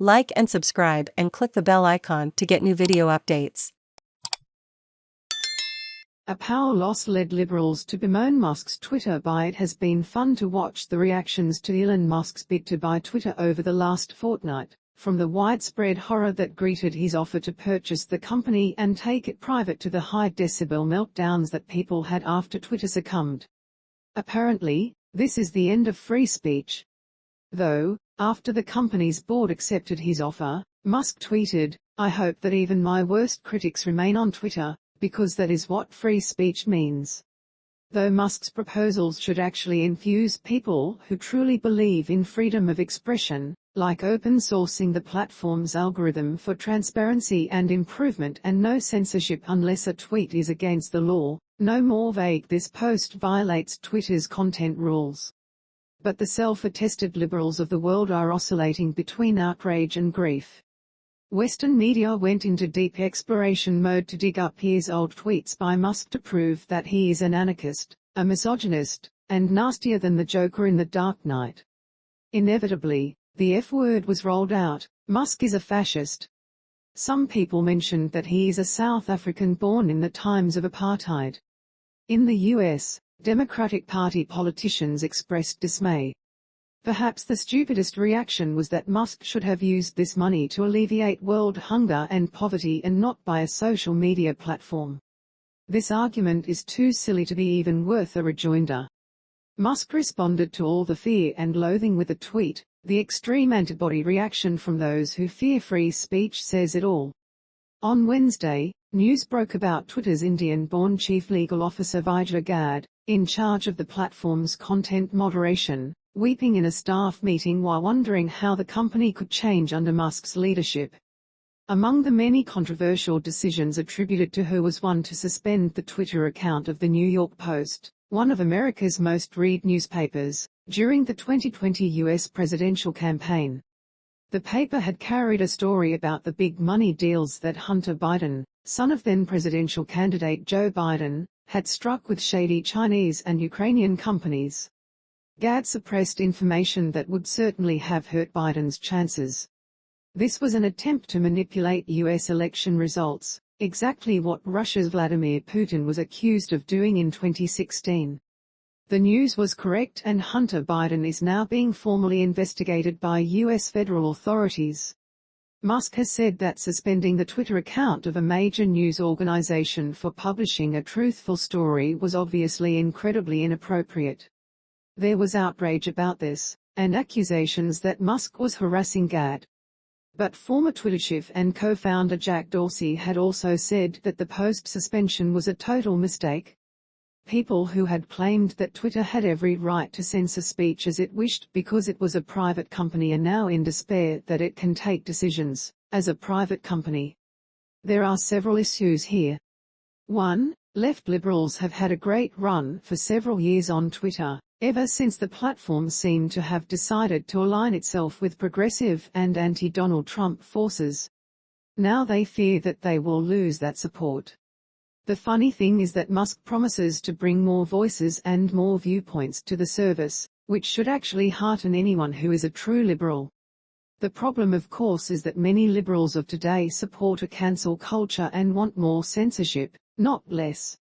Like and subscribe and click the bell icon to get new video updates. A power loss led Liberals to bemoan Musk's Twitter buy. It has been fun to watch the reactions to Elon Musk's bid to buy Twitter over the last fortnight, from the widespread horror that greeted his offer to purchase the company and take it private to the high-decibel meltdowns that people had after Twitter succumbed. Apparently, this is the end of free speech. Though, after the company's board accepted his offer, Musk tweeted, "I hope that even my worst critics remain on Twitter, because that is what free speech means." Though Musk's proposals should actually infuse people who truly believe in freedom of expression, like open sourcing the platform's algorithm for transparency and improvement and no censorship unless a tweet is against the law, no more vague. This post violates Twitter's content rules. But the self-attested liberals of the world are oscillating between outrage and grief. Western media went into deep exploration mode to dig up years-old tweets by Musk to prove that he is an anarchist, a misogynist, and nastier than the Joker in The Dark Knight. Inevitably, the F-word was rolled out: Musk is a fascist. Some people mentioned that he is a South African born in the times of apartheid. In the US, Democratic Party politicians expressed dismay. Perhaps the stupidest reaction was that Musk should have used this money to alleviate world hunger and poverty and not buy a social media platform. This argument is too silly to be even worth a rejoinder. Musk responded to all the fear and loathing with a tweet. The extreme antibody reaction from those who fear free speech says it all. On Wednesday, news broke about Twitter's Indian-born chief legal officer Vijay Gadde, in charge of the platform's content moderation, weeping in a staff meeting while wondering how the company could change under Musk's leadership. Among the many controversial decisions attributed to her was one to suspend the Twitter account of the New York Post, one of America's most read newspapers, during the 2020 U.S. presidential campaign. The paper had carried a story about the big money deals that Hunter Biden, son of then-presidential candidate Joe Biden, had struck with shady Chinese and Ukrainian companies. Gadde suppressed information that would certainly have hurt Biden's chances. This was an attempt to manipulate U.S. election results, exactly what Russia's Vladimir Putin was accused of doing in 2016. The news was correct, and Hunter Biden is now being formally investigated by U.S. federal authorities. Musk has said that suspending the Twitter account of a major news organization for publishing a truthful story was obviously incredibly inappropriate. There was outrage about this, and accusations that Musk was harassing Gadde. But former Twitter chief and co-founder Jack Dorsey had also said that the post suspension was a total mistake. People who had claimed that Twitter had every right to censor speech as it wished because it was a private company are now in despair that it can take decisions as a private company. There are several issues here. 1. Left liberals have had a great run for several years on Twitter, ever since the platform seemed to have decided to align itself with progressive and anti-Donald Trump forces. Now they fear that they will lose that support. The funny thing is that Musk promises to bring more voices and more viewpoints to the service, which should actually hearten anyone who is a true liberal. The problem, of course, is that many liberals of today support a cancel culture and want more censorship, not less.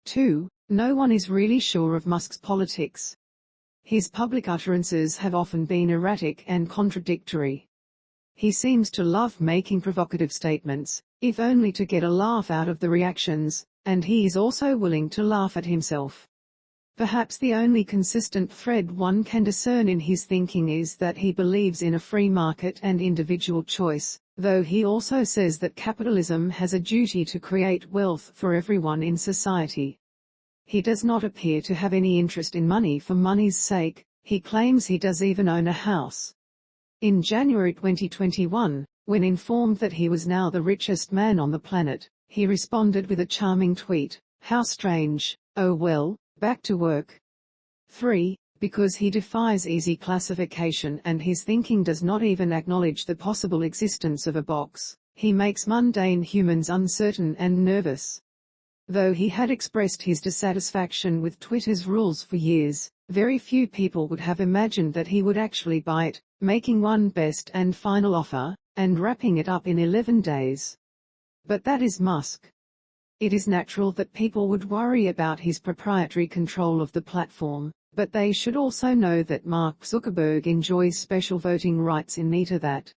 2. No one is really sure of Musk's politics. His public utterances have often been erratic and contradictory. He seems to love making provocative statements, if only to get a laugh out of the reactions, and he is also willing to laugh at himself. Perhaps the only consistent thread one can discern in his thinking is that he believes in a free market and individual choice, though he also says that capitalism has a duty to create wealth for everyone in society. He does not appear to have any interest in money for money's sake. He claims he does even own a house. In January 2021, when informed that he was now the richest man on the planet, he responded with a charming tweet: "How strange, oh well, back to work." 3. Because he defies easy classification and his thinking does not even acknowledge the possible existence of a box, he makes mundane humans uncertain and nervous. Though he had expressed his dissatisfaction with Twitter's rules for years, very few people would have imagined that he would actually buy it, making one best and final offer, and wrapping it up in 11 days. But that is Musk. It is natural that people would worry about his proprietary control of the platform, but they should also know that Mark Zuckerberg enjoys special voting rights in Meta that,